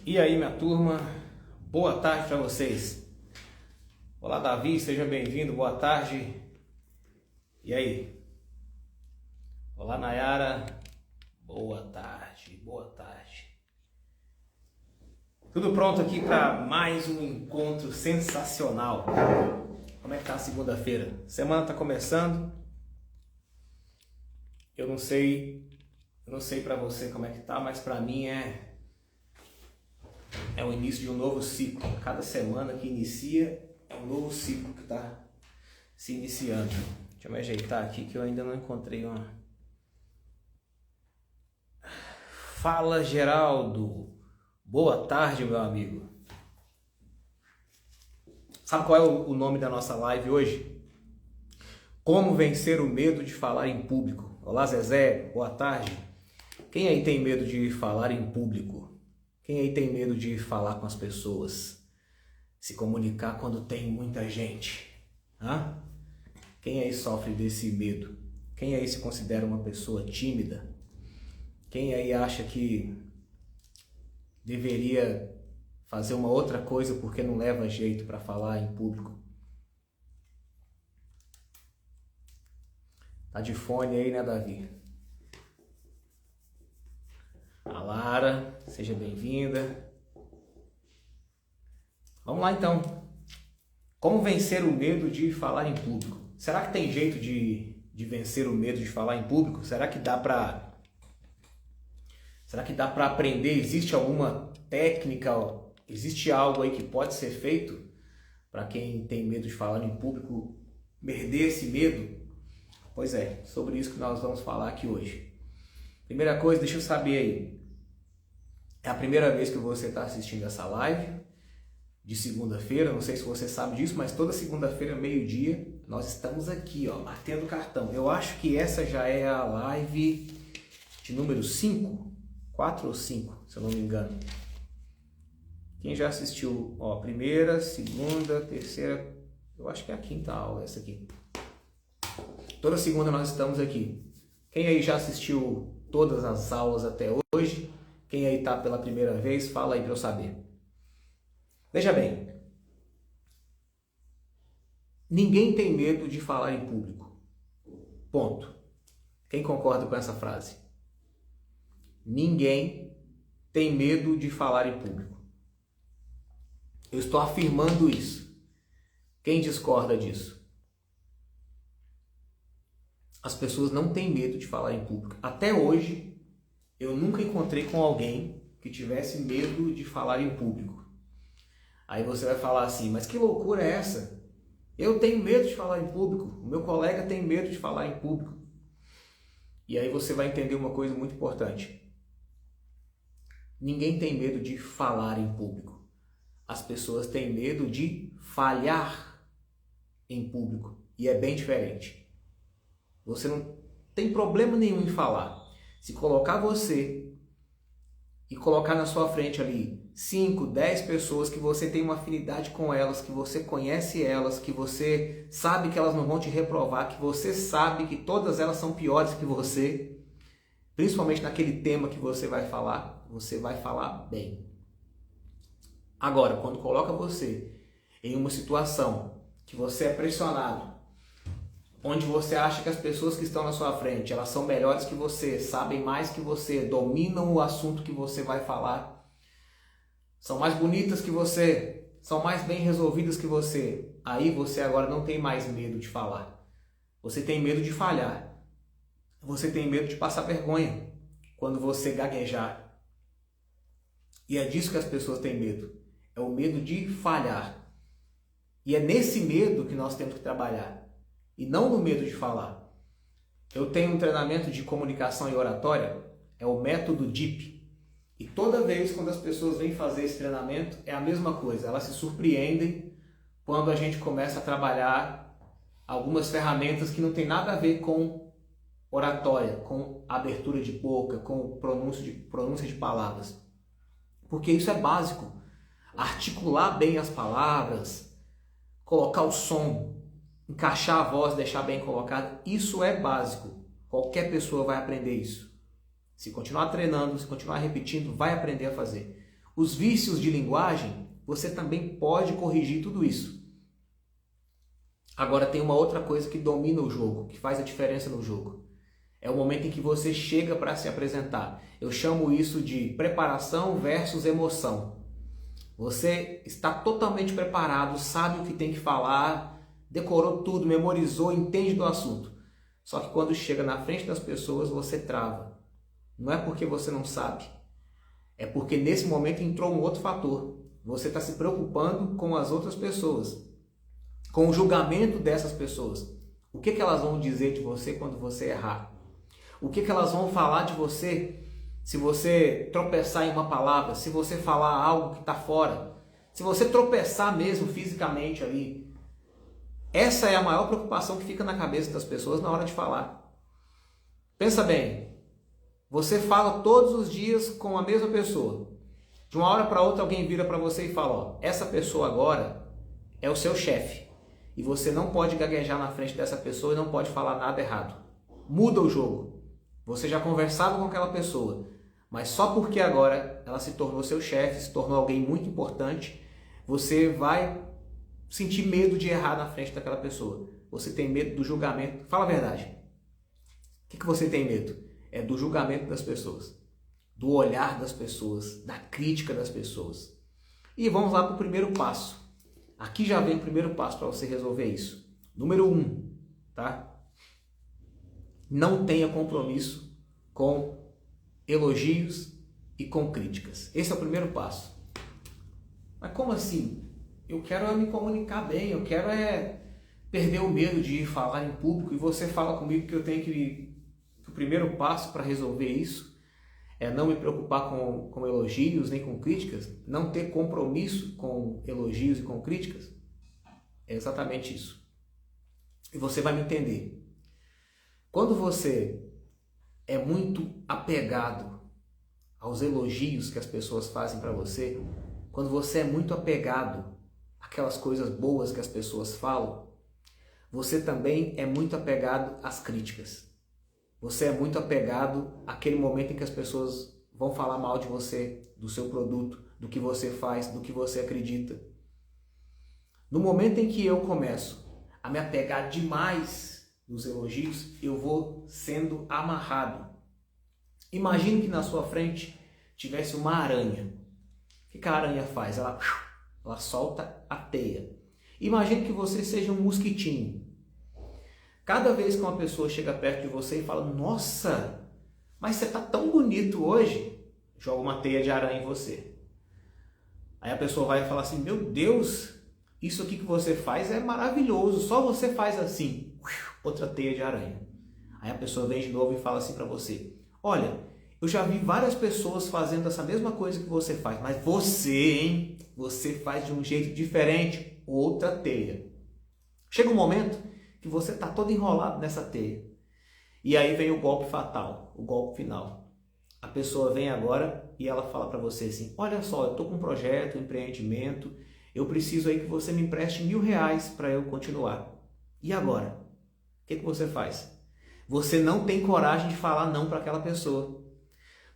E aí, minha turma, boa tarde para vocês. Olá, Davi, seja bem-vindo, boa tarde. E aí? Olá, Nayara, boa tarde, boa tarde. Tudo pronto aqui para mais um encontro sensacional. Como é que tá a segunda-feira? Semana tá começando. Eu não sei para você como é que tá, mas para mim é o início de um novo ciclo. Cada semana que inicia é um novo ciclo que está se iniciando. Deixa eu me ajeitar aqui que eu ainda não encontrei uma. Fala, Geraldo. Boa tarde, meu amigo. Sabe qual é o nome da nossa live hoje? Como vencer o medo de falar em público. Olá, Zezé. Boa tarde. Quem aí tem medo de falar em público? Quem aí tem medo de falar com as pessoas? Se comunicar quando tem muita gente? Hã? Quem aí sofre desse medo? Quem aí se considera uma pessoa tímida? Quem aí acha que deveria fazer uma outra coisa porque não leva jeito para falar em público? Tá de fone aí, né, Davi? A Lara, seja bem-vinda. Vamos lá então. Como vencer o medo de falar em público? Será que tem jeito de vencer o medo de falar em público? Será que dá para aprender? Existe alguma técnica? Existe algo aí que pode ser feito para quem tem medo de falar em público perder esse medo? Pois é, sobre isso que nós vamos falar aqui hoje. Primeira coisa, deixa eu saber aí. É a primeira vez que você está assistindo essa live de segunda-feira, não sei se você sabe disso, mas toda segunda-feira, meio-dia, nós estamos aqui, ó, batendo cartão. Eu acho que essa já é a live de número 5, 4 ou 5, se eu não me engano. Quem já assistiu, ó, primeira, segunda, terceira, eu acho que é a quinta aula essa aqui. Toda segunda nós estamos aqui. Quem aí já assistiu todas as aulas até hoje? Quem aí tá pela primeira vez, fala aí para eu saber. Veja bem, ninguém tem medo de falar em público. Ponto. Quem concorda com essa frase? Ninguém tem medo de falar em público. Eu estou afirmando isso. Quem discorda disso? As pessoas não têm medo de falar em público. Até hoje, eu nunca encontrei com alguém que tivesse medo de falar em público. Aí você vai falar assim, mas que loucura é essa? Eu tenho medo de falar em público, o meu colega tem medo de falar em público. E aí você vai entender uma coisa muito importante. Ninguém tem medo de falar em público. As pessoas têm medo de falhar em público. E é bem diferente. Você não tem problema nenhum em falar. Se colocar você e colocar na sua frente ali 5, 10 pessoas que você tem uma afinidade com elas, que você conhece elas, que você sabe que elas não vão te reprovar, que você sabe que todas elas são piores que você, principalmente naquele tema que você vai falar bem. Agora, quando coloca você em uma situação que você é pressionado, onde você acha que as pessoas que estão na sua frente, elas são melhores que você, sabem mais que você, dominam o assunto que você vai falar, são mais bonitas que você, são mais bem resolvidas que você, aí você agora não tem mais medo de falar. Você tem medo de falhar. Você tem medo de passar vergonha quando você gaguejar. E é disso que as pessoas têm medo. É o medo de falhar. E é nesse medo que nós temos que trabalhar. E não no medo de falar. Eu tenho um treinamento de comunicação e oratória, é o método DIP. E toda vez quando as pessoas vêm fazer esse treinamento, é a mesma coisa. Elas se surpreendem quando a gente começa a trabalhar algumas ferramentas que não tem nada a ver com oratória, com abertura de boca, com pronúncia de palavras. Porque isso é básico. Articular bem as palavras, colocar o som, encaixar a voz, deixar bem colocada, isso é básico. Qualquer pessoa vai aprender isso. Se continuar treinando, se continuar repetindo, vai aprender a fazer. Os vícios de linguagem, você também pode corrigir tudo isso. Agora tem uma outra coisa que domina o jogo, que faz a diferença no jogo. É o momento em que você chega para se apresentar. Eu chamo isso de preparação versus emoção. Você está totalmente preparado, sabe o que tem que falar, decorou tudo, memorizou, entende do assunto. Só que quando chega na frente das pessoas, você trava. Não é porque você não sabe. É porque nesse momento entrou um outro fator. Você está se preocupando com as outras pessoas, com o julgamento dessas pessoas. O que elas vão dizer de você quando você errar? O que elas vão falar de você se você tropeçar em uma palavra, se você falar algo que está fora, se você tropeçar mesmo fisicamente ali? Essa é a maior preocupação que fica na cabeça das pessoas na hora de falar. Pensa bem, você fala todos os dias com a mesma pessoa. De uma hora para outra alguém vira para você e fala, ó, essa pessoa agora é o seu chefe. E você não pode gaguejar na frente dessa pessoa e não pode falar nada errado. Muda o jogo. Você já conversava com aquela pessoa, mas só porque agora ela se tornou seu chefe, se tornou alguém muito importante, você vai sentir medo de errar na frente daquela pessoa. Você tem medo do julgamento. Fala a verdade. O que você tem medo? É do julgamento das pessoas, do olhar das pessoas, da crítica das pessoas. E vamos lá para o primeiro passo. Aqui já vem o primeiro passo para você resolver isso. Número 1, tá? Não tenha compromisso com elogios e com críticas. Esse é o primeiro passo. Mas como assim? Eu quero me comunicar bem, eu quero perder o medo de falar em público e você fala comigo que eu tenho que o primeiro passo para resolver isso é não me preocupar com elogios nem com críticas, não ter compromisso com elogios e com críticas. É exatamente isso. E você vai me entender. Quando você é muito apegado aos elogios que as pessoas fazem para você, quando você é muito apegado àquelas coisas boas que as pessoas falam, você também é muito apegado às críticas. Você é muito apegado àquele momento em que as pessoas vão falar mal de você, do seu produto, do que você faz, do que você acredita. No momento em que eu começo a me apegar demais nos elogios, eu vou sendo amarrado. Imagine que na sua frente tivesse uma aranha. O que a aranha faz? Ela solta a teia. Imagine que você seja um mosquitinho. Cada vez que uma pessoa chega perto de você e fala, nossa, mas você está tão bonito hoje, joga uma teia de aranha em você. Aí a pessoa vai falar assim, meu Deus, isso aqui que você faz é maravilhoso, só você faz assim, outra teia de aranha. Aí a pessoa vem de novo e fala assim para você, olha, eu já vi várias pessoas fazendo essa mesma coisa que você faz, mas você, hein, você faz de um jeito diferente, outra teia. Chega um momento que você está todo enrolado nessa teia. E aí vem o golpe fatal, o golpe final. A pessoa vem agora e ela fala para você assim, olha só, eu estou com um projeto, um empreendimento, eu preciso aí que você me empreste R$1.000 para eu continuar. E agora? O que você faz? Você não tem coragem de falar não para aquela pessoa.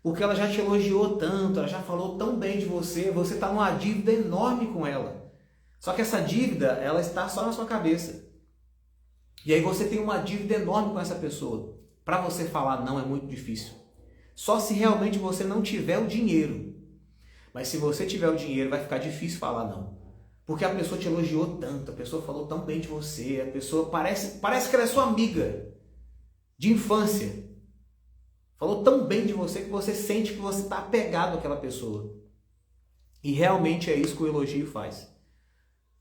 Porque ela já te elogiou tanto, ela já falou tão bem de você, você está numa dívida enorme com ela. Só que essa dívida, ela está só na sua cabeça. E aí você tem uma dívida enorme com essa pessoa. Para você falar não é muito difícil. Só se realmente você não tiver o dinheiro. Mas se você tiver o dinheiro, vai ficar difícil falar não. Porque a pessoa te elogiou tanto, a pessoa falou tão bem de você, a pessoa parece que ela é sua amiga de infância. Falou tão bem de você que você sente que você está apegado àquela pessoa. E realmente é isso que o elogio faz.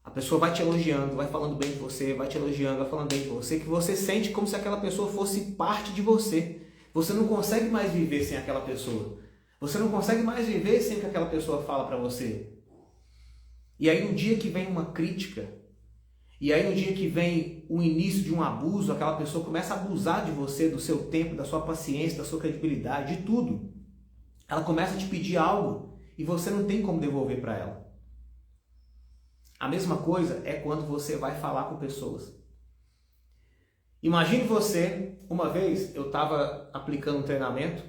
A pessoa vai te elogiando, vai falando bem de você, vai te elogiando, vai falando bem de você, que você sente como se aquela pessoa fosse parte de você. Você não consegue mais viver sem aquela pessoa. Você não consegue mais viver sem que aquela pessoa fala para você. E aí no dia que vem uma crítica, e aí no dia que vem o início de um abuso, aquela pessoa começa a abusar de você, do seu tempo, da sua paciência, da sua credibilidade, de tudo. Ela começa a te pedir algo e você não tem como devolver para ela. A mesma coisa é quando você vai falar com pessoas. Imagine você, uma vez eu estava aplicando um treinamento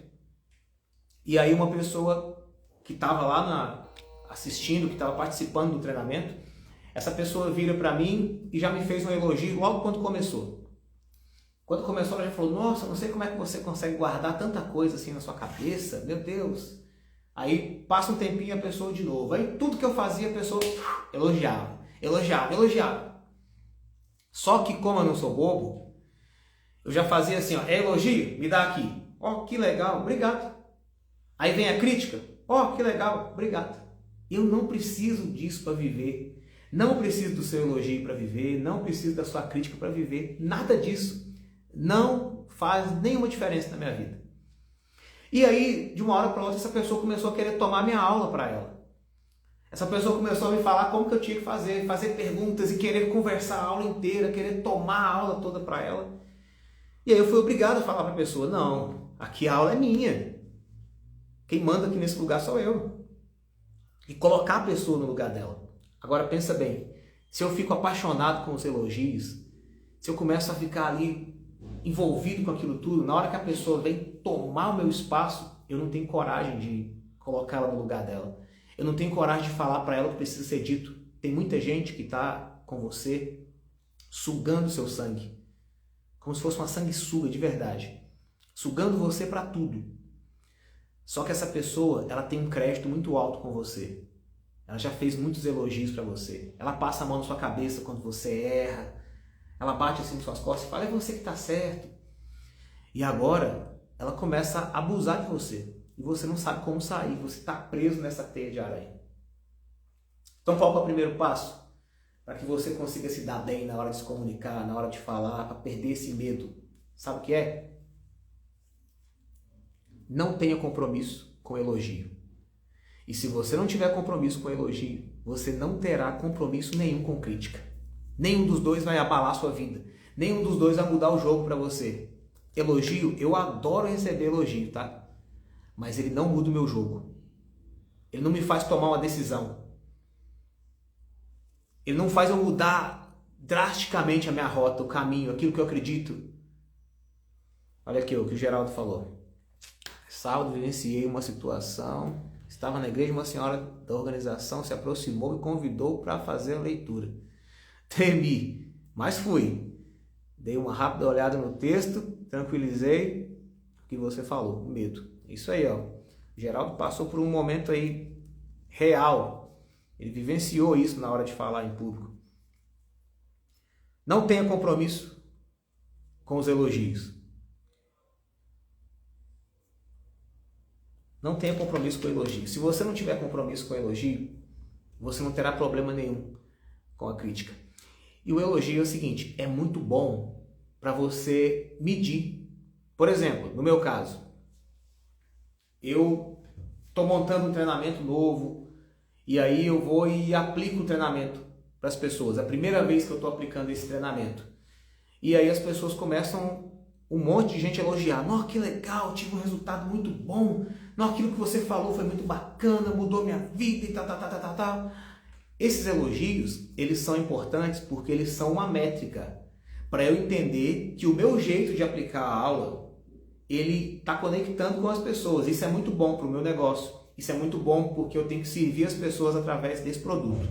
e aí uma pessoa que estava lá assistindo, que estava participando do treinamento. Essa pessoa vira para mim e já me fez um elogio logo quando começou. Quando começou, ela já falou: nossa, não sei como é que você consegue guardar tanta coisa assim na sua cabeça, meu Deus. Aí passa um tempinho a pessoa de novo. Aí tudo que eu fazia a pessoa elogiava, elogiava, elogiava. Só que como eu não sou bobo, eu já fazia assim, ó, é elogio? Me dá aqui. Ó, que legal, obrigado. Aí vem a crítica. Ó, que legal, obrigado. Eu não preciso disso para viver. Não preciso do seu elogio para viver. Não preciso da sua crítica para viver. Nada disso. Não faz nenhuma diferença na minha vida. E aí, de uma hora para outra, essa pessoa começou a querer tomar minha aula para ela. Essa pessoa começou a me falar como que eu tinha que fazer perguntas e querer conversar a aula inteira, querer tomar a aula toda para ela. E aí eu fui obrigado a falar para a pessoa: não, aqui a aula é minha. Quem manda aqui nesse lugar sou eu. E colocar a pessoa no lugar dela. Agora pensa bem, se eu fico apaixonado com os elogios, se eu começo a ficar ali envolvido com aquilo tudo, na hora que a pessoa vem tomar o meu espaço, eu não tenho coragem de colocá-la no lugar dela. Eu não tenho coragem de falar para ela o que precisa ser dito. Tem muita gente que está com você sugando o seu sangue, como se fosse uma sanguessuga de verdade, sugando você para tudo. Só que essa pessoa, ela tem um crédito muito alto com você. Ela já fez muitos elogios para você. Ela passa a mão na sua cabeça quando você erra. Ela bate assim nas suas costas e fala: é você que está certo. E agora ela começa a abusar de você. E você não sabe como sair. Você está preso nessa teia de aranha. Então qual é o primeiro passo? Para que você consiga se dar bem na hora de se comunicar, na hora de falar, para perder esse medo. Sabe o que é? Não tenha compromisso com elogio. E se você não tiver compromisso com elogio, você não terá compromisso nenhum com crítica. Nenhum dos dois vai abalar a sua vida. Nenhum dos dois vai mudar o jogo para você. Elogio, eu adoro receber elogio, tá? Mas ele não muda o meu jogo. Ele não me faz tomar uma decisão. Ele não faz eu mudar drasticamente a minha rota, o caminho, aquilo que eu acredito. Olha aqui o que o Geraldo falou. Sábado vivenciei uma situação, estava na igreja, uma senhora da organização se aproximou e convidou para fazer a leitura. Tremi, mas fui. Dei uma rápida olhada no texto, tranquilizei o que você falou, o medo. Isso aí, ó. O Geraldo passou por um momento aí real. Ele vivenciou isso na hora de falar em público. Não tenha compromisso com os elogios. Não tenha compromisso com o elogio. Se você não tiver compromisso com o elogio, você não terá problema nenhum com a crítica. E o elogio é o seguinte, é muito bom para você medir. Por exemplo, no meu caso, eu estou montando um treinamento novo e aí eu vou e aplico o treinamento para as pessoas. É a primeira vez que eu estou aplicando esse treinamento. E aí as pessoas começam, um monte de gente a elogiar. Nossa, que legal, tive um resultado muito bom. Nossa, aquilo que você falou foi muito bacana, mudou minha vida e tal. Esses elogios, eles são importantes porque eles são uma métrica para eu entender que o meu jeito de aplicar a aula, ele está conectando com as pessoas. Isso é muito bom para o meu negócio. Isso é muito bom porque eu tenho que servir as pessoas através desse produto.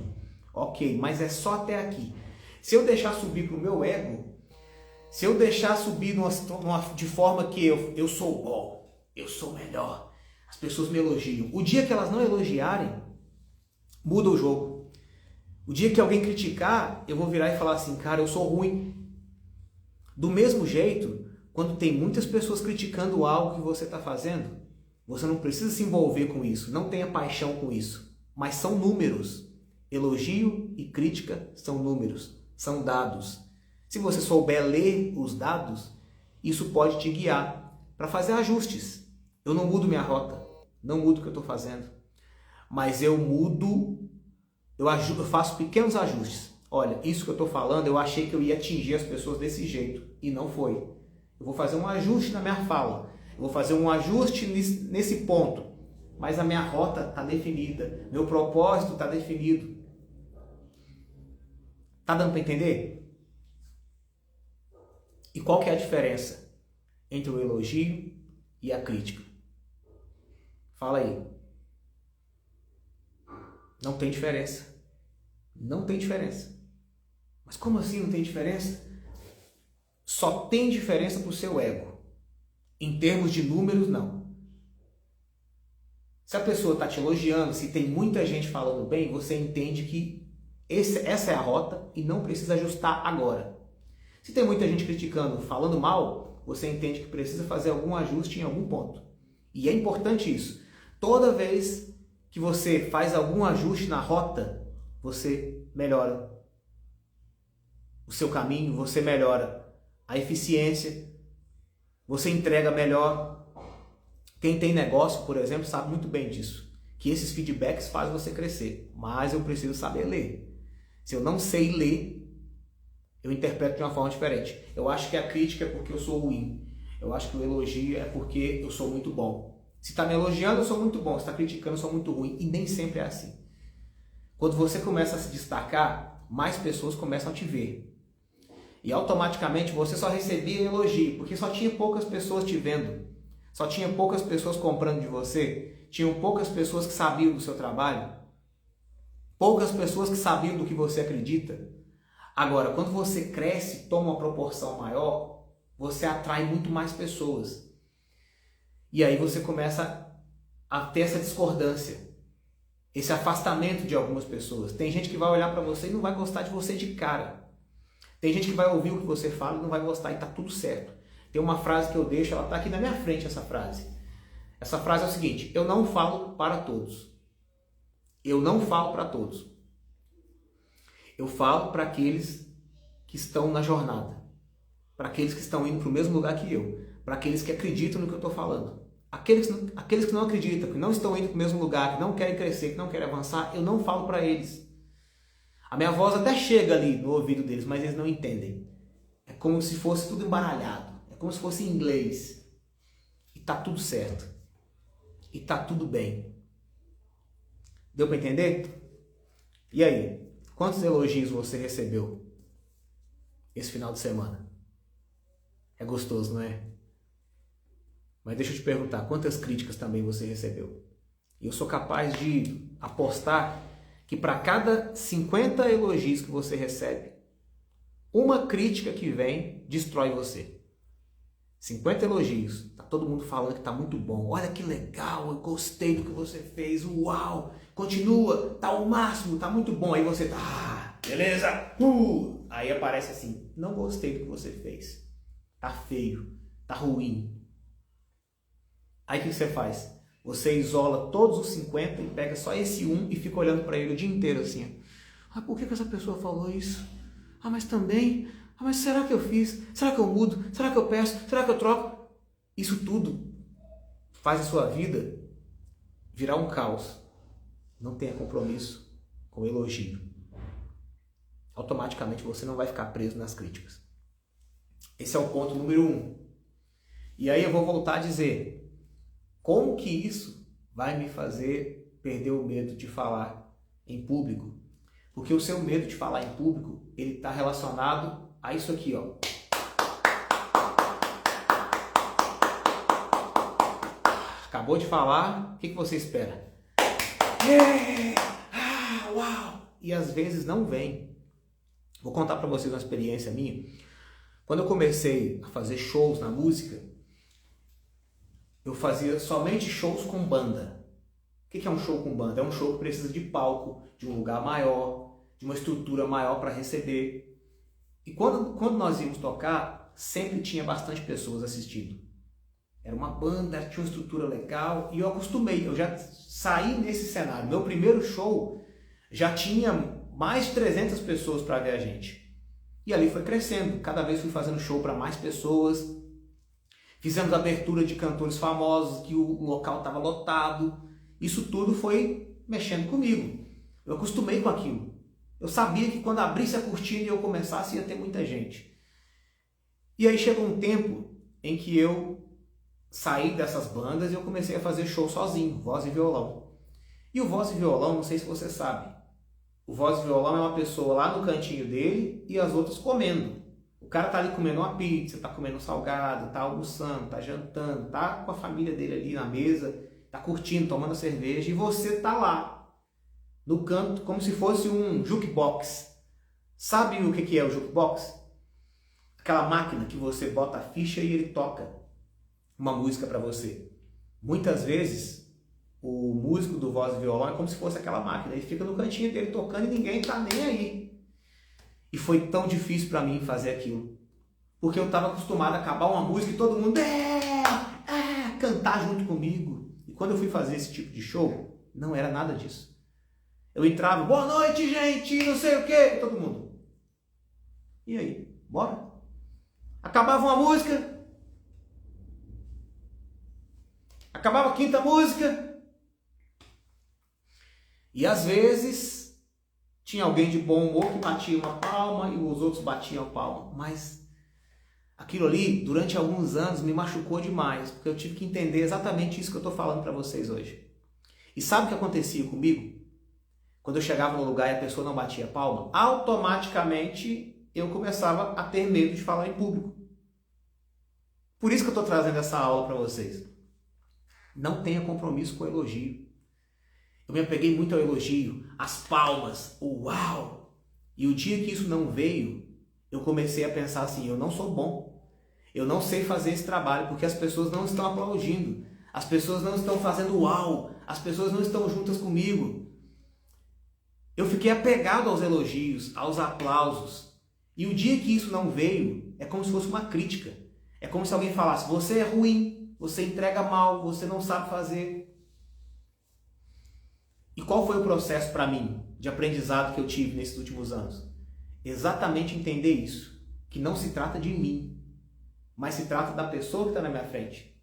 Ok, mas é só até aqui. Se eu deixar subir para o meu ego, se eu deixar subir de forma que eu sou bom, eu sou melhor, as pessoas me elogiam. O dia que elas não elogiarem, muda o jogo. O dia que alguém criticar, eu vou virar e falar assim, cara, eu sou ruim. Do mesmo jeito, quando tem muitas pessoas criticando algo que você está fazendo, você não precisa se envolver com isso, não tenha paixão com isso. Mas são números. Elogio e crítica são números, são dados. Se você souber ler os dados, isso pode te guiar para fazer ajustes. Eu não mudo minha rota, não mudo o que eu estou fazendo, mas eu mudo, eu faço pequenos ajustes. Olha, isso que eu estou falando, eu achei que eu ia atingir as pessoas desse jeito e não foi. Eu vou fazer um ajuste na minha fala, eu vou fazer um ajuste nesse ponto, mas a minha rota está definida, meu propósito está definido. Tá dando para entender? E qual que é a diferença entre o elogio e a crítica? Fala aí. Não tem diferença. Não tem diferença. Mas como assim não tem diferença? Só tem diferença para o seu ego. Em termos de números, não. Se a pessoa está te elogiando, se tem muita gente falando bem, você entende que essa é a rota e não precisa ajustar agora. Se tem muita gente criticando, falando mal, você entende que precisa fazer algum ajuste em algum ponto. E é importante isso. Toda vez que você faz algum ajuste na rota, você melhora o seu caminho, você melhora a eficiência, você entrega melhor. Quem tem negócio, por exemplo, sabe muito bem disso, que esses feedbacks fazem você crescer, mas eu preciso saber ler. Se eu não sei ler, eu interpreto de uma forma diferente. Eu acho que a crítica é porque eu sou ruim, eu acho que o elogio é porque eu sou muito bom. Se está me elogiando, eu sou muito bom, se está criticando, eu sou muito ruim, e nem sempre é assim. Quando você começa a se destacar, mais pessoas começam a te ver. E automaticamente você só recebia elogio, porque só tinha poucas pessoas te vendo. Só tinha poucas pessoas comprando de você, tinham poucas pessoas que sabiam do seu trabalho, poucas pessoas que sabiam do que você acredita. Agora, quando você cresce, toma uma proporção maior, você atrai muito mais pessoas. E aí você começa a ter essa discordância, esse afastamento de algumas pessoas. Tem gente que vai olhar para você e não vai gostar de você de cara. Tem gente que vai ouvir o que você fala e não vai gostar, e tá tudo certo. Tem uma frase que eu deixo, ela está aqui na minha frente, essa frase. Essa frase é o seguinte: eu não falo para todos. Eu não falo para todos. Eu falo para aqueles que estão na jornada. Para aqueles que estão indo para o mesmo lugar que eu. Para aqueles que acreditam no que eu estou falando. Aqueles que não acreditam, que não estão indo para o mesmo lugar, que não querem crescer, que não querem avançar, eu não falo para eles. A minha voz até chega ali no ouvido deles, mas eles não entendem. É como se fosse tudo embaralhado. É como se fosse em inglês. E tá tudo certo. E tá tudo bem. Deu para entender? E aí? Quantos elogios você recebeu esse final de semana? É gostoso, não é? Mas deixa eu te perguntar, quantas críticas também você recebeu? E eu sou capaz de apostar que para cada 50 elogios que você recebe, uma crítica que vem destrói você. 50 elogios, tá todo mundo falando que tá muito bom, olha que legal, eu gostei do que você fez, uau, continua, tá o máximo, tá muito bom. Aí você tá, beleza, aí aparece assim, não gostei do que você fez, tá feio, tá ruim. Aí o que você faz? Você isola todos os 50 e pega só esse um e fica olhando para ele o dia inteiro assim. Ah, por que essa pessoa falou isso? Ah, mas também... Ah, mas será que eu fiz? Será que eu mudo? Será que eu peço? Será que eu troco? Isso tudo faz a sua vida virar um caos. Não tenha compromisso com o elogio. Automaticamente você não vai ficar preso nas críticas. Esse é o ponto número 1. E aí eu vou voltar a dizer... Como que isso vai me fazer perder o medo de falar em público? Porque o seu medo de falar em público, ele está relacionado a isso aqui, ó. Acabou de falar, o que você espera? Uau! E às vezes não vem. Vou contar para vocês uma experiência minha. Quando eu comecei a fazer shows na música, eu fazia somente shows com banda. O que é um show com banda? É um show que precisa de palco, de um lugar maior, de uma estrutura maior para receber. E quando nós íamos tocar, sempre tinha bastante pessoas assistindo. Era uma banda, tinha uma estrutura legal e eu acostumei. Eu já saí nesse cenário. Meu primeiro show já tinha mais de 300 pessoas para ver a gente. E ali foi crescendo. Cada vez fui fazendo show para mais pessoas. Fizemos abertura de cantores famosos, que o local estava lotado. Isso tudo foi mexendo comigo. Eu acostumei com aquilo. Eu sabia que quando abrisse a cortina e eu começasse, ia ter muita gente. E aí chegou um tempo em que eu saí dessas bandas e eu comecei a fazer show sozinho, voz e violão. E o voz e violão, não sei se você sabe, o voz e violão é uma pessoa lá no cantinho dele e as outras comendo. O cara tá ali comendo uma pizza, tá comendo um salgado, tá almoçando, tá jantando, tá com a família dele ali na mesa, tá curtindo, tomando cerveja, e você tá lá. no canto, como se fosse um jukebox. Sabe o que é o jukebox? Aquela máquina que você bota a ficha e ele toca uma música para você. Muitas vezes, o músico do voz e violão é como se fosse aquela máquina. Ele fica no cantinho dele tocando e ninguém tá nem aí. E foi tão difícil para mim fazer aquilo. Porque eu estava acostumado a acabar uma música e todo mundo cantar junto comigo. E quando eu fui fazer esse tipo de show, não era nada disso. Eu entrava, boa noite, gente, não sei o quê, todo mundo. E aí, bora? Acabava uma música, acabava a quinta música, e às vezes tinha alguém de bom humor que batia uma palma e os outros batiam a palma, mas aquilo ali, durante alguns anos, me machucou demais, porque eu tive que entender exatamente isso que eu estou falando para vocês hoje. E sabe o que acontecia comigo? Quando eu chegava no lugar e a pessoa não batia palma, automaticamente eu começava a ter medo de falar em público. Por isso que eu estou trazendo essa aula para vocês. Não tenha compromisso com o elogio. Eu me apeguei muito ao elogio, às palmas, o uau. E o dia que isso não veio, eu comecei a pensar assim, eu não sou bom. Eu não sei fazer esse trabalho porque as pessoas não estão aplaudindo. As pessoas não estão fazendo uau. As pessoas não estão juntas comigo. Eu fiquei apegado aos elogios, aos aplausos. E o dia que isso não veio, é como se fosse uma crítica. É como se alguém falasse, você é ruim, você entrega mal, você não sabe fazer. E qual foi o processo para mim, de aprendizado que eu tive nesses últimos anos? Exatamente entender isso, que não se trata de mim, mas se trata da pessoa que está na minha frente.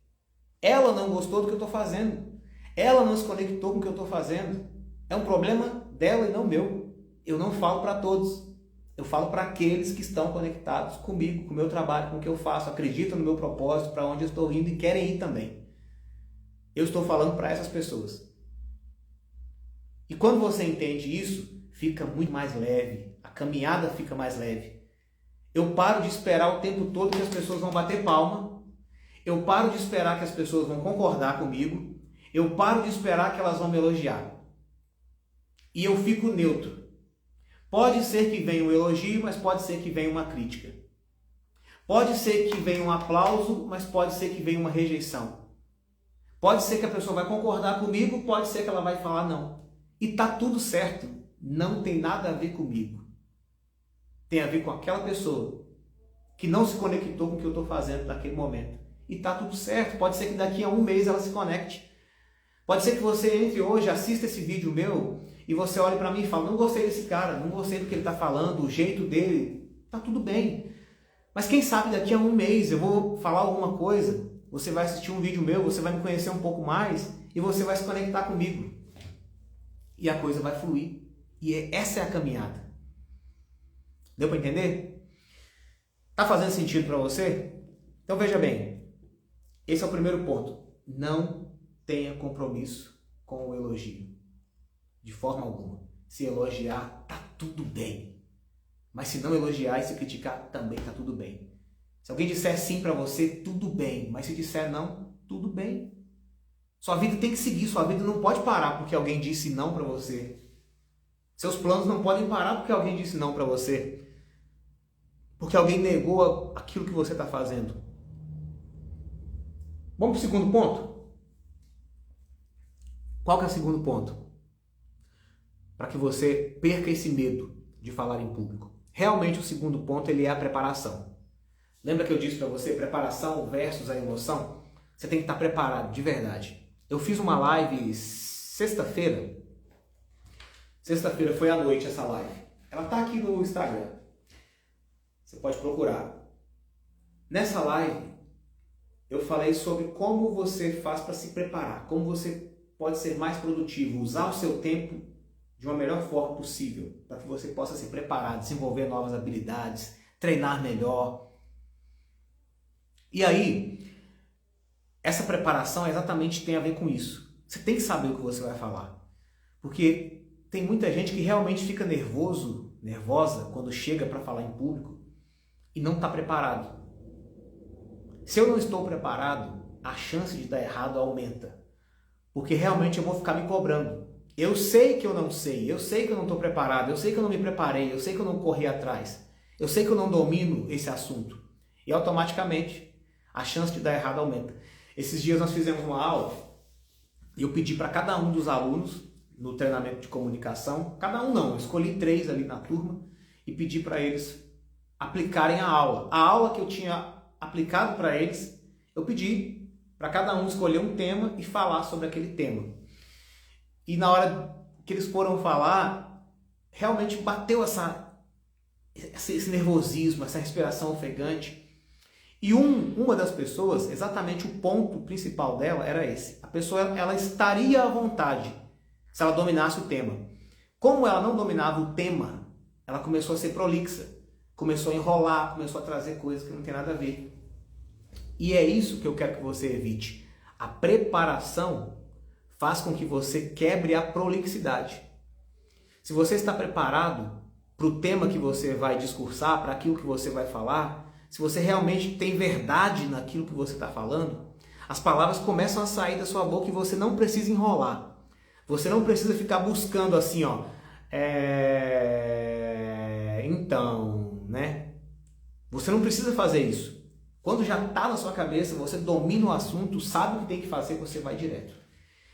Ela não gostou do que eu estou fazendo. Ela não se conectou com o que eu estou fazendo. É um problema dela e não meu. Eu não falo para todos. Eu falo para aqueles que estão conectados comigo, com o meu trabalho, com o que eu faço, acreditam no meu propósito, para onde eu estou indo e querem ir também. Eu estou falando para essas pessoas. E quando você entende isso, fica muito mais leve. A caminhada fica mais leve. Eu paro de esperar o tempo todo que as pessoas vão bater palma. Eu paro de esperar que as pessoas vão concordar comigo. Eu paro de esperar que elas vão me elogiar. E eu fico neutro. Pode ser que venha um elogio, mas pode ser que venha uma crítica. Pode ser que venha um aplauso, mas pode ser que venha uma rejeição. Pode ser que a pessoa vai concordar comigo, pode ser que ela vai falar não. E tá tudo certo. Não tem nada a ver comigo. Tem a ver com aquela pessoa que não se conectou com o que eu estou fazendo naquele momento. E tá tudo certo. Pode ser que daqui a um mês ela se conecte. Pode ser que você entre hoje, assista esse vídeo meu e você olhe para mim e fale, não gostei desse cara, não gostei do que ele está falando, o jeito dele, tá tudo bem. Mas quem sabe daqui a um mês eu vou falar alguma coisa, você vai assistir um vídeo meu, você vai me conhecer um pouco mais e você vai se conectar comigo. E a coisa vai fluir. E essa é a caminhada. Deu para entender? Tá fazendo sentido para você? Então veja bem, esse é o primeiro ponto. Não tenha compromisso com o elogio. De forma alguma. Se elogiar, tá tudo bem. Mas se não elogiar e se criticar, também tá tudo bem. Se alguém disser sim para você, tudo bem. Mas se disser não, tudo bem. Sua vida tem que seguir. Sua vida não pode parar porque alguém disse não para você. Seus planos não podem parar porque alguém disse não para você. Porque alguém negou aquilo que você está fazendo. Vamos para o segundo ponto? Qual que é o segundo ponto? Para que você perca esse medo de falar em público. Realmente o segundo ponto ele é a preparação. Lembra que eu disse para você, preparação versus a emoção? Você tem que estar preparado, de verdade. Eu fiz uma live sexta-feira. Sexta-feira foi à noite essa live. Ela está aqui no Instagram. Você pode procurar. Nessa live, eu falei sobre como você faz para se preparar. Como você pode ser mais produtivo. Usar o seu tempo de uma melhor forma possível. Para que você possa se preparar, desenvolver novas habilidades, treinar melhor. E aí, essa preparação exatamente tem a ver com isso. Você tem que saber o que você vai falar. Porque tem muita gente que realmente fica nervosa, quando chega para falar em público e não está preparado. Se eu não estou preparado, a chance de dar errado aumenta. Porque realmente eu vou ficar me cobrando. eu sei que eu não sei, eu sei que eu não estou preparado, eu sei que eu não me preparei, eu sei que eu não corri atrás, eu sei que eu não domino esse assunto. E automaticamente a chance de dar errado aumenta. Esses dias nós fizemos uma aula e eu pedi para cada um dos alunos no treinamento de comunicação, cada um não, eu escolhi 3 ali na turma e pedi para eles aplicarem a aula. A aula que eu tinha aplicado para eles, eu pedi para cada um escolher um tema e falar sobre aquele tema. E na hora que eles foram falar, realmente bateu esse nervosismo, essa respiração ofegante. E uma das pessoas, exatamente o ponto principal dela era esse. A pessoa ela estaria à vontade se ela dominasse o tema. Como ela não dominava o tema, ela começou a ser prolixa, começou a enrolar, começou a trazer coisas que não tem nada a ver. E é isso que eu quero que você evite. A preparação faz com que você quebre a prolixidade. Se você está preparado para o tema que você vai discursar, para aquilo que você vai falar, se você realmente tem verdade naquilo que você está falando, as palavras começam a sair da sua boca e você não precisa enrolar. Você não precisa ficar buscando assim, ó. Então, né? Você não precisa fazer isso. Quando já está na sua cabeça, você domina o assunto, sabe o que tem que fazer, você vai direto.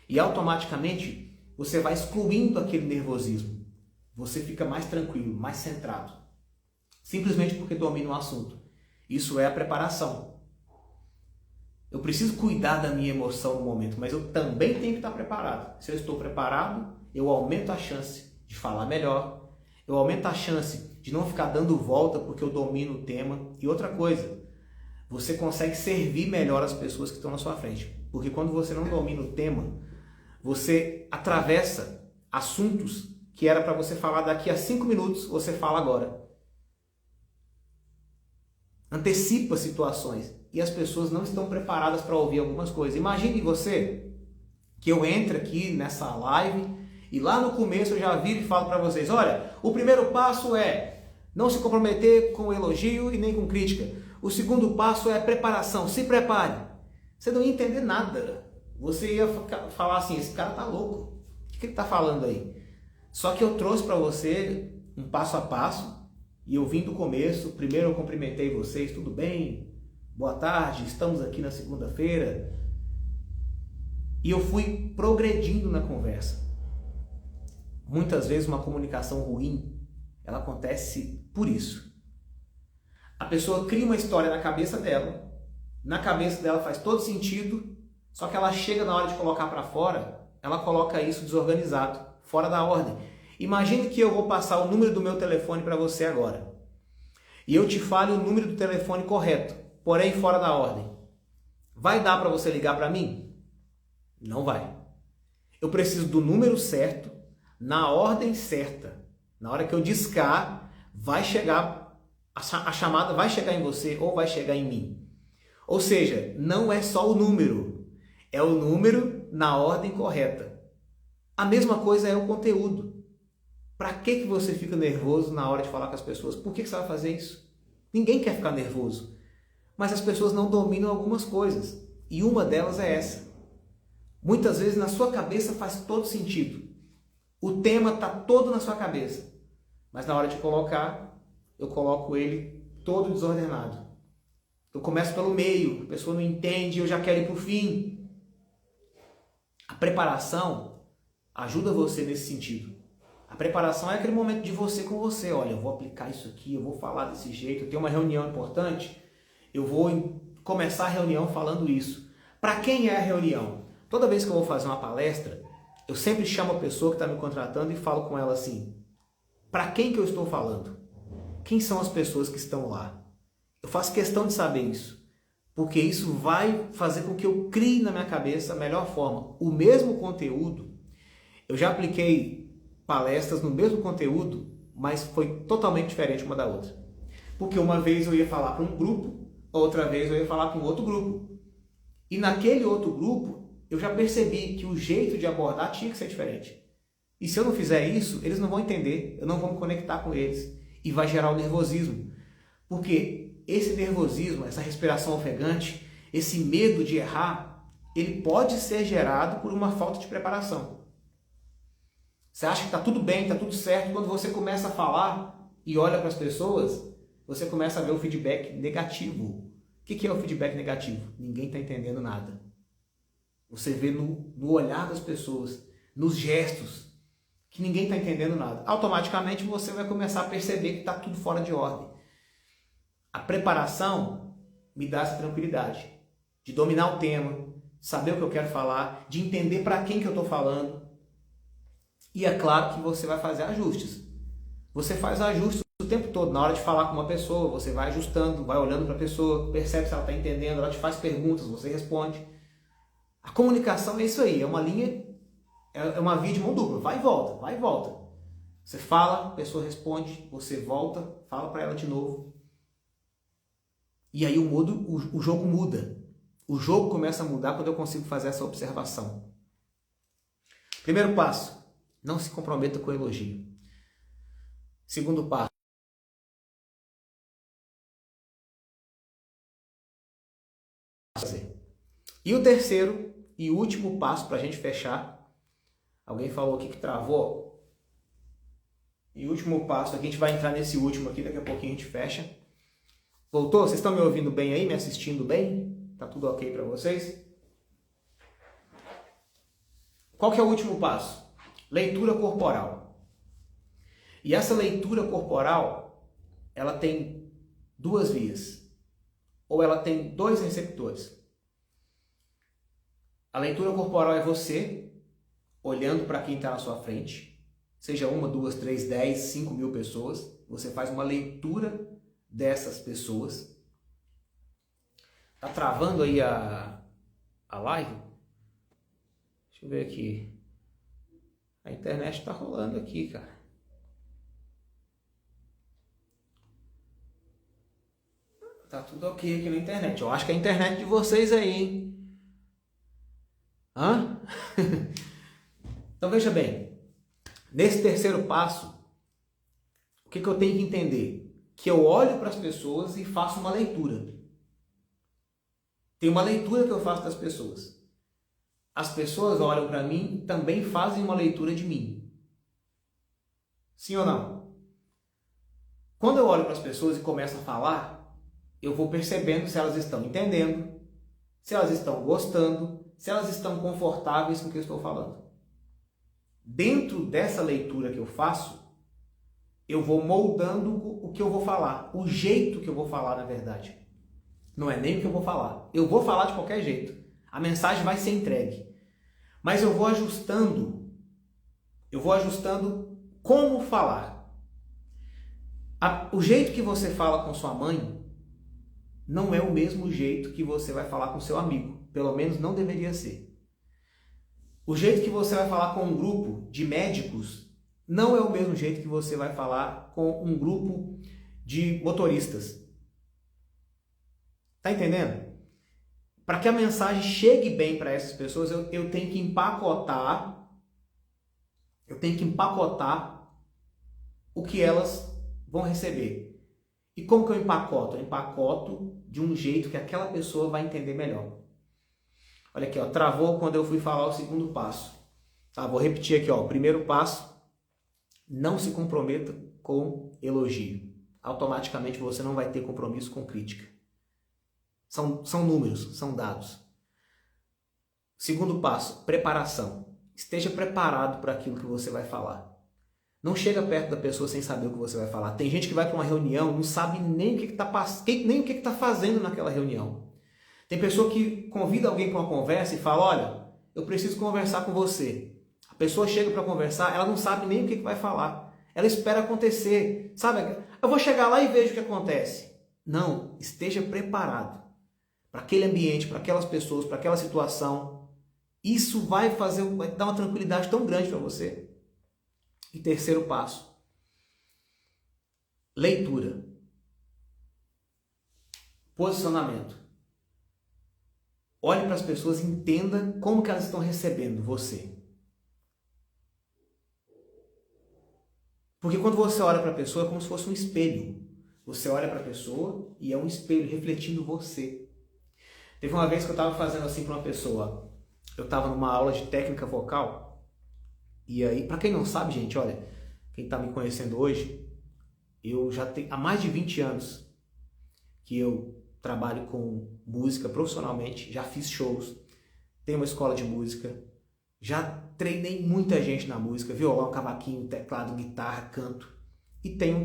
E automaticamente você vai excluindo aquele nervosismo. Você fica mais tranquilo, mais centrado. Simplesmente porque domina o assunto. Isso é a preparação. Eu preciso cuidar da minha emoção no momento, mas eu também tenho que estar preparado. Se eu estou preparado, eu aumento a chance de falar melhor, eu aumento a chance de não ficar dando volta porque eu domino o tema. E outra coisa, você consegue servir melhor as pessoas que estão na sua frente. Porque quando você não domina o tema, você atravessa assuntos que era para você falar daqui a 5 minutos, você fala agora. Antecipa situações e as pessoas não estão preparadas para ouvir algumas coisas. Imagine você que eu entro aqui nessa live e lá no começo eu já viro e falo para vocês, olha, o primeiro passo é não se comprometer com elogio e nem com crítica. O segundo passo é preparação, se prepare. Você não ia entender nada. Você ia falar assim, esse cara tá louco. O que ele tá falando aí? Só que eu trouxe para você um passo a passo. E eu vim do começo, primeiro eu cumprimentei vocês, tudo bem? Boa tarde, estamos aqui na segunda-feira. E eu fui progredindo na conversa. Muitas vezes uma comunicação ruim, ela acontece por isso. A pessoa cria uma história na cabeça dela faz todo sentido, só que ela chega na hora de colocar para fora, ela coloca isso desorganizado, fora da ordem. Imagine que eu vou passar o número do meu telefone para você agora. E eu te falo o número do telefone correto, porém fora da ordem. Vai dar para você ligar para mim? Não vai. Eu preciso do número certo, na ordem certa. Na hora que eu discar, vai chegar, a chamada vai chegar em você ou vai chegar em mim. Ou seja, não é só o número, é o número na ordem correta. A mesma coisa é o conteúdo. Para que você fica nervoso na hora de falar com as pessoas? Por que você vai fazer isso? Ninguém quer ficar nervoso. Mas as pessoas não dominam algumas coisas. E uma delas é essa. Muitas vezes na sua cabeça faz todo sentido. O tema está todo na sua cabeça. Mas na hora de colocar, eu coloco ele todo desordenado. Eu começo pelo meio, a pessoa não entende, eu já quero ir para o fim. A preparação ajuda você nesse sentido. A preparação é aquele momento de você com você. Olha, eu vou aplicar isso aqui, eu vou falar desse jeito, eu tenho uma reunião importante, eu vou começar a reunião falando isso. Para quem é a reunião? Toda vez que eu vou fazer uma palestra, eu sempre chamo a pessoa que está me contratando e falo com ela assim, para quem que eu estou falando? Quem são as pessoas que estão lá? Eu faço questão de saber isso, porque isso vai fazer com que eu crie na minha cabeça a melhor forma. O mesmo conteúdo, eu já apliquei palestras no mesmo conteúdo, mas foi totalmente diferente uma da outra. Porque uma vez eu ia falar para um grupo, outra vez eu ia falar para um outro grupo. E naquele outro grupo, eu já percebi que o jeito de abordar tinha que ser diferente. E se eu não fizer isso, eles não vão entender, eu não vou me conectar com eles. E vai gerar o nervosismo. Porque esse nervosismo, essa respiração ofegante, esse medo de errar, ele pode ser gerado por uma falta de preparação. Você acha que está tudo bem, está tudo certo. Quando você começa a falar e olha para as pessoas, você começa a ver o feedback negativo. O que é o feedback negativo? Ninguém está entendendo nada. Você vê no olhar das pessoas, nos gestos, que ninguém está entendendo nada. Automaticamente você vai começar a perceber que está tudo fora de ordem. A preparação me dá essa tranquilidade de dominar o tema, de saber o que eu quero falar, de entender para quem que eu estou falando. E é claro que você vai fazer ajustes. Você faz ajustes o tempo todo. Na hora de falar com uma pessoa, você vai ajustando, vai olhando para a pessoa, percebe se ela está entendendo, ela te faz perguntas, você responde. A comunicação é isso aí, é uma linha, é uma via de mão dupla, vai e volta, vai e volta. Você fala, a pessoa responde, você volta, fala para ela de novo. E aí o jogo muda. O jogo começa a mudar quando eu consigo fazer essa observação. Primeiro passo, não se comprometa com elogio. Segundo passo, e o terceiro e último passo para a gente fechar. Alguém falou aqui que travou. E o último passo, aqui a gente vai entrar nesse último aqui, daqui a pouquinho a gente fecha. Voltou? Vocês estão me ouvindo bem aí? Me assistindo bem? Tá tudo ok para vocês? Qual que é o último passo? Leitura corporal. E essa leitura corporal, ela tem duas vias. Ou ela tem dois receptores. A leitura corporal é você olhando para quem está na sua frente. Seja uma, duas, três, 10, 5 mil pessoas. Você faz uma leitura dessas pessoas. Tá travando aí a live? Deixa eu ver aqui. A internet tá rolando aqui, cara. Tá tudo ok aqui na internet. Eu acho que é a internet de vocês aí, hein? Hã? Então veja bem. Nesse terceiro passo, o que eu tenho que entender? Que eu olho para as pessoas e faço uma leitura. Tem uma leitura que eu faço das pessoas. As pessoas olham para mim e também fazem uma leitura de mim. Sim ou não? Quando eu olho para as pessoas e começo a falar, eu vou percebendo se elas estão entendendo, se elas estão gostando, se elas estão confortáveis com o que eu estou falando. Dentro dessa leitura que eu faço, eu vou moldando o que eu vou falar, o jeito que eu vou falar, na verdade. Não é nem o que eu vou falar. Eu vou falar de qualquer jeito. A mensagem vai ser entregue. Mas eu vou ajustando como falar. O jeito que você fala com sua mãe não é o mesmo jeito que você vai falar com seu amigo. Pelo menos não deveria ser. O jeito que você vai falar com um grupo de médicos não é o mesmo jeito que você vai falar com um grupo de motoristas. Tá entendendo? Para que a mensagem chegue bem para essas pessoas, eu tenho que empacotar o que elas vão receber. E como que eu empacoto? Eu empacoto de um jeito que aquela pessoa vai entender melhor. Olha aqui, ó, travou quando eu fui falar o segundo passo. Tá, vou repetir aqui, ó, o primeiro passo, não se comprometa com elogio. Automaticamente você não vai ter compromisso com crítica. São números, são dados. Segundo passo, preparação. Esteja preparado para aquilo que você vai falar. Não chega perto da pessoa sem saber o que você vai falar. Tem gente que vai para uma reunião, não sabe nem o que está fazendo naquela reunião. Tem pessoa que convida alguém para uma conversa e fala, olha, eu preciso conversar com você. A pessoa chega para conversar, ela não sabe nem o que vai falar. Ela espera acontecer. Sabe, eu vou chegar lá e vejo o que acontece. Não, esteja preparado para aquele ambiente, para aquelas pessoas, para aquela situação. Isso vai dar uma tranquilidade tão grande para você. E terceiro passo, leitura, posicionamento. Olhe para as pessoas e entenda como que elas estão recebendo você. Porque quando você olha para a pessoa é como se fosse um espelho. Você olha para a pessoa e é um espelho refletindo você. Teve uma vez que eu estava fazendo assim para uma pessoa. Eu estava numa aula de técnica vocal E aí, para quem não sabe, gente, olha, quem está me conhecendo hoje, eu já tenho há mais de 20 anos que eu trabalho com música profissionalmente, já fiz shows, tenho uma escola de música, já treinei muita gente na música, violão, cavaquinho, teclado, guitarra, canto. E tenho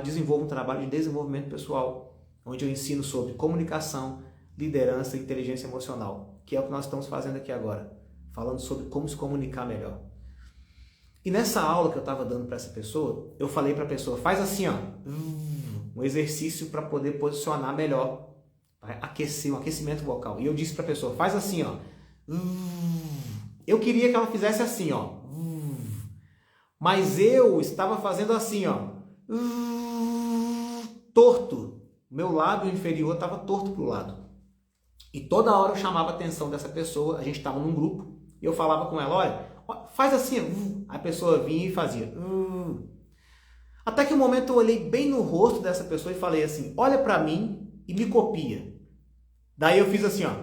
desenvolvo um trabalho de desenvolvimento pessoal, onde eu ensino sobre comunicação, liderança e inteligência emocional, que é o que nós estamos fazendo aqui agora, falando sobre como se comunicar melhor. E nessa aula que eu estava dando para essa pessoa, eu falei para a pessoa, faz assim, ó, um exercício para poder posicionar melhor, para aquecer, um aquecimento vocal. E eu disse para a pessoa, faz assim, ó. Eu queria que ela fizesse assim, ó. Mas eu estava fazendo assim, ó. Torto. Meu lábio inferior estava torto para o lado. E toda hora eu chamava a atenção dessa pessoa, a gente estava num grupo, e eu falava com ela, olha, faz assim, a pessoa vinha e fazia. Até que um momento eu olhei bem no rosto dessa pessoa e falei assim, olha para mim e me copia. Daí eu fiz assim, ó.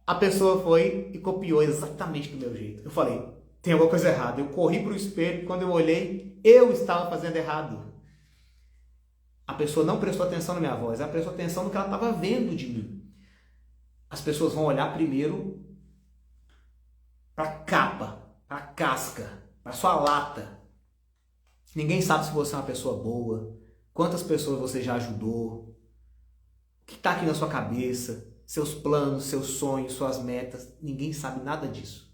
A pessoa foi e copiou exatamente do meu jeito. Eu falei, tem alguma coisa errada. Eu corri para o espelho e quando eu olhei, eu estava fazendo errado. A pessoa não prestou atenção na minha voz, ela prestou atenção no que ela estava vendo de mim. As pessoas vão olhar primeiro para a capa, para a casca, para a sua lata. Ninguém sabe se você é uma pessoa boa, quantas pessoas você já ajudou, o que está aqui na sua cabeça, seus planos, seus sonhos, suas metas. Ninguém sabe nada disso.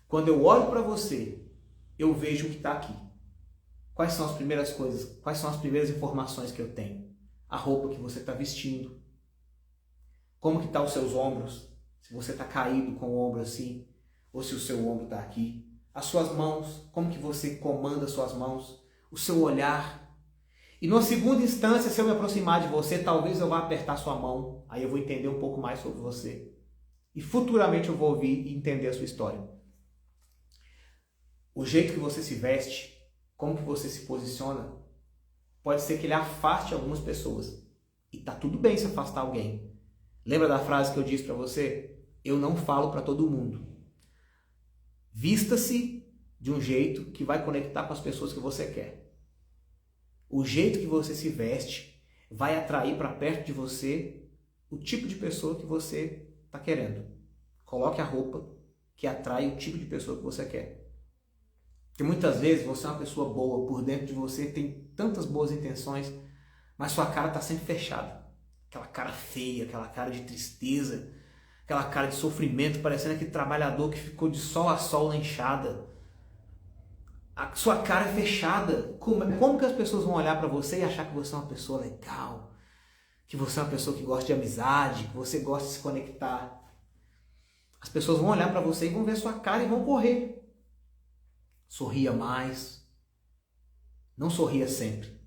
Quando eu olho para você, eu vejo o que está aqui. Quais são as primeiras coisas, quais são as primeiras informações que eu tenho? A roupa que você está vestindo, como que estão os seus ombros, se você está caído com o ombro assim, ou se o seu ombro está aqui. As suas mãos, como que você comanda as suas mãos, o seu olhar. E numa segunda instância, se eu me aproximar de você, talvez eu vá apertar sua mão, aí eu vou entender um pouco mais sobre você. E futuramente eu vou ouvir e entender a sua história. O jeito que você se veste, como que você se posiciona, pode ser que ele afaste algumas pessoas. E tá tudo bem se afastar alguém. Lembra da frase que eu disse para você? Eu não falo para todo mundo. Vista-se de um jeito que vai conectar com as pessoas que você quer. O jeito que você se veste vai atrair para perto de você o tipo de pessoa que você está querendo. Coloque a roupa que atrai o tipo de pessoa que você quer. Porque muitas vezes você é uma pessoa boa, por dentro de você tem tantas boas intenções, mas sua cara está sempre fechada. Aquela cara feia, aquela cara de tristeza, aquela cara de sofrimento, parecendo aquele trabalhador que ficou de sol a sol na enxada. A sua cara é fechada. Como que as pessoas vão olhar para você e achar que você é uma pessoa legal? Que você é uma pessoa que gosta de amizade, que você gosta de se conectar? As pessoas vão olhar para você e vão ver sua cara e vão correr. Sorria mais. Não sorria sempre.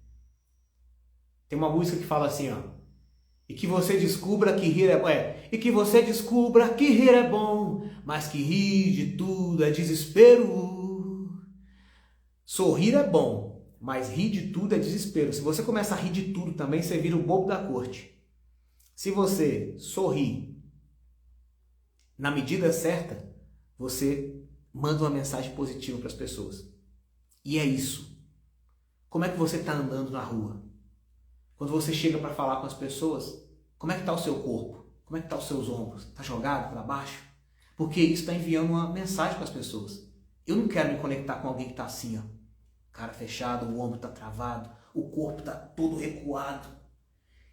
Tem uma música que fala assim, ó. E que você descubra que rir é bom. E que você descubra que rir é bom, mas que rir de tudo é desespero. Sorrir é bom, mas rir de tudo é desespero. Se você começa a rir de tudo também, você vira o bobo da corte. Se você sorrir na medida certa, você manda uma mensagem positiva para as pessoas. E é isso. Como é que você está andando na rua? Quando você chega para falar com as pessoas, como é que está o seu corpo? Como é que estão os seus ombros? Está jogado para baixo? Porque isso está enviando uma mensagem para as pessoas. Eu não quero me conectar com alguém que está assim, ó, cara fechado, o ombro está travado, o corpo está todo recuado.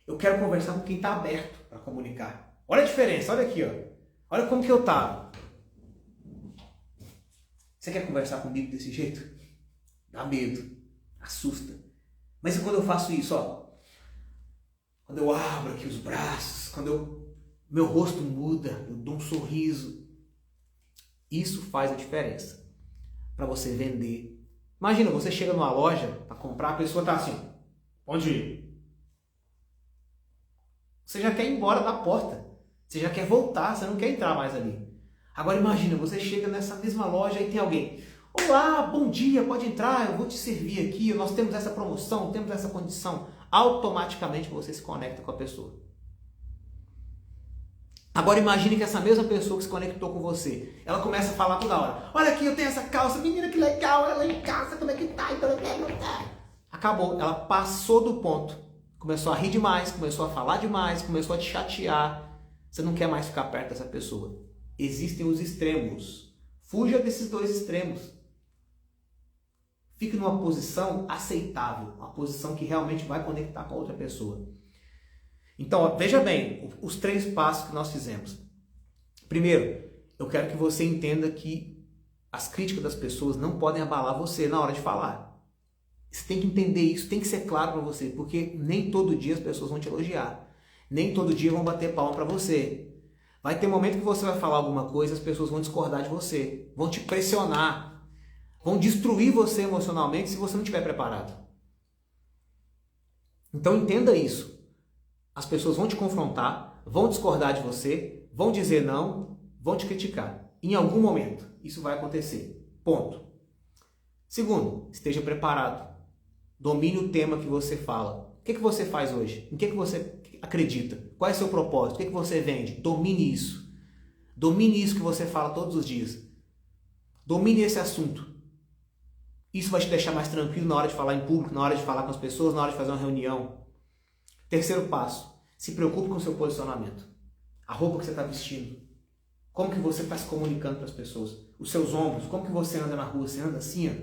Eu quero conversar com quem está aberto para comunicar. Olha a diferença, olha aqui, ó. Olha como que eu estava. Você quer conversar comigo desse jeito? Dá medo, assusta. Mas e quando eu faço isso, ó? Quando eu abro aqui os braços, meu rosto muda, eu dou um sorriso. Isso faz a diferença para você vender. Imagina, você chega numa loja para comprar, a pessoa está assim, onde ir? Você já quer ir embora da porta, você já quer voltar, você não quer entrar mais ali. Agora imagina, você chega nessa mesma loja e tem alguém, olá, bom dia, pode entrar, eu vou te servir aqui, nós temos essa promoção, temos essa condição. Automaticamente você se conecta com a pessoa. Agora imagine que essa mesma pessoa que se conectou com você, ela começa a falar toda hora. Olha aqui, eu tenho essa calça, menina, que legal, olha lá em casa, como é que tá, então acabou, ela passou do ponto. Começou a rir demais, começou a falar demais, começou a te chatear. Você não quer mais ficar perto dessa pessoa. Existem os extremos. Fuja desses dois extremos. Fique numa posição aceitável, uma posição que realmente vai conectar com a outra pessoa. Então, veja bem, os 3 passos que nós fizemos. Primeiro, eu quero que você entenda que as críticas das pessoas não podem abalar você na hora de falar. Você tem que entender isso, tem que ser claro para você, porque nem todo dia as pessoas vão te elogiar. Nem todo dia vão bater palma para você. Vai ter momento que você vai falar alguma coisa, as pessoas vão discordar de você, vão te pressionar, vão destruir você emocionalmente se você não estiver preparado. Então entenda isso. As pessoas vão te confrontar, vão discordar de você, vão dizer não, vão te criticar. Em algum momento, isso vai acontecer. Ponto. Segundo, esteja preparado. Domine o tema que você fala. O que você faz hoje? Em que você acredita? Qual é o seu propósito? O que você vende? Domine isso. Domine isso que você fala todos os dias. Domine esse assunto. Isso vai te deixar mais tranquilo na hora de falar em público, na hora de falar com as pessoas, na hora de fazer uma reunião. Terceiro passo, se preocupe com o seu posicionamento. A roupa que você está vestindo. Como que você está se comunicando para as pessoas. Os seus ombros, como que você anda na rua. Você anda assim, ó,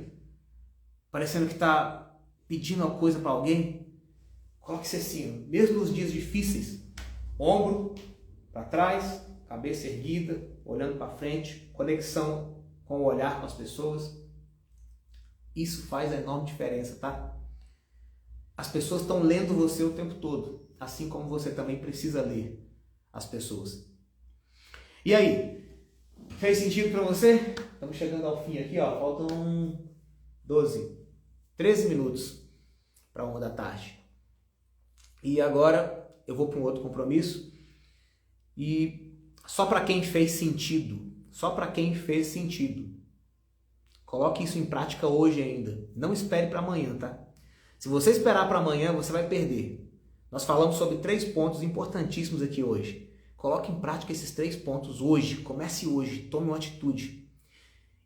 parecendo que está pedindo uma coisa para alguém. Coloque-se assim, ó, mesmo nos dias difíceis. Ombro para trás, cabeça erguida, olhando para frente, conexão com o olhar com as pessoas. Isso faz a enorme diferença, tá? As pessoas estão lendo você o tempo todo, assim como você também precisa ler as pessoas. E aí, fez sentido para você? Estamos chegando ao fim aqui, ó. Faltam 13 minutos para 1 da tarde. E agora eu vou para um outro compromisso. E só para quem fez sentido, coloque isso em prática hoje ainda. Não espere para amanhã, tá? Se você esperar para amanhã, você vai perder. Nós falamos sobre 3 pontos importantíssimos aqui hoje. Coloque em prática esses 3 pontos hoje. Comece hoje. Tome uma atitude.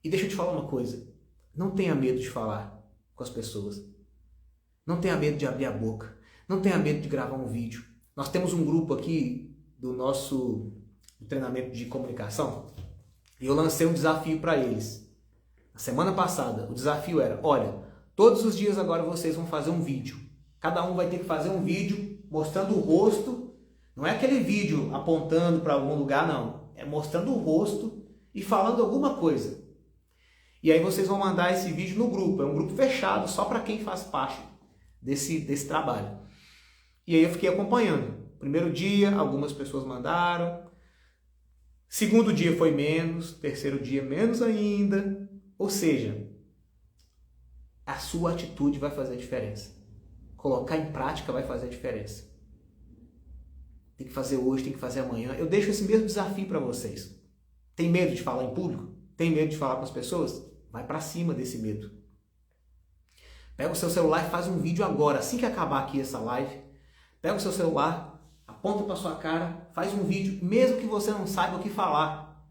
E deixa eu te falar uma coisa. Não tenha medo de falar com as pessoas. Não tenha medo de abrir a boca. Não tenha medo de gravar um vídeo. Nós temos um grupo aqui do nosso treinamento de comunicação e eu lancei um desafio para eles. Na semana passada, o desafio era, olha, todos os dias agora vocês vão fazer um vídeo. Cada um vai ter que fazer um vídeo mostrando o rosto. Não é aquele vídeo apontando para algum lugar, não. É mostrando o rosto e falando alguma coisa. E aí vocês vão mandar esse vídeo no grupo. É um grupo fechado só para quem faz parte desse trabalho. E aí eu fiquei acompanhando. Primeiro dia, algumas pessoas mandaram. Segundo dia foi menos. Terceiro dia, menos ainda. Ou seja, a sua atitude vai fazer a diferença. Colocar em prática vai fazer a diferença. Tem que fazer hoje, tem que fazer amanhã. Eu deixo esse mesmo desafio para vocês. Tem medo de falar em público? Tem medo de falar com as pessoas? Vai para cima desse medo. Pega o seu celular e faz um vídeo agora, assim que acabar aqui essa live. Pega o seu celular, aponta para sua cara, faz um vídeo, mesmo que você não saiba o que falar.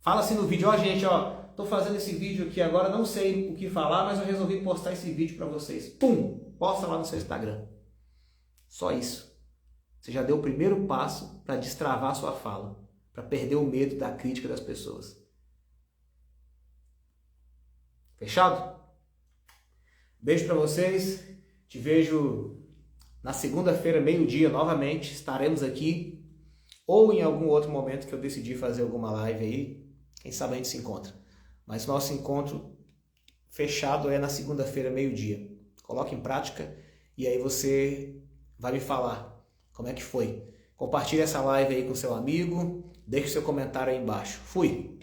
Fala assim no vídeo, ó gente, ó, tô fazendo esse vídeo aqui agora, não sei o que falar, mas eu resolvi postar esse vídeo para vocês. Pum! Posta lá no seu Instagram. Só isso. Você já deu o primeiro passo para destravar a sua fala, para perder o medo da crítica das pessoas. Fechado? Beijo para vocês. Te vejo na segunda-feira, meio-dia, novamente. Estaremos aqui. Ou em algum outro momento que eu decidi fazer alguma live aí. Quem sabe a gente se encontra. Mas nosso encontro fechado é na segunda-feira, meio-dia. Coloque em prática e aí você vai me falar como é que foi. Compartilhe essa live aí com seu amigo. Deixe seu comentário aí embaixo. Fui!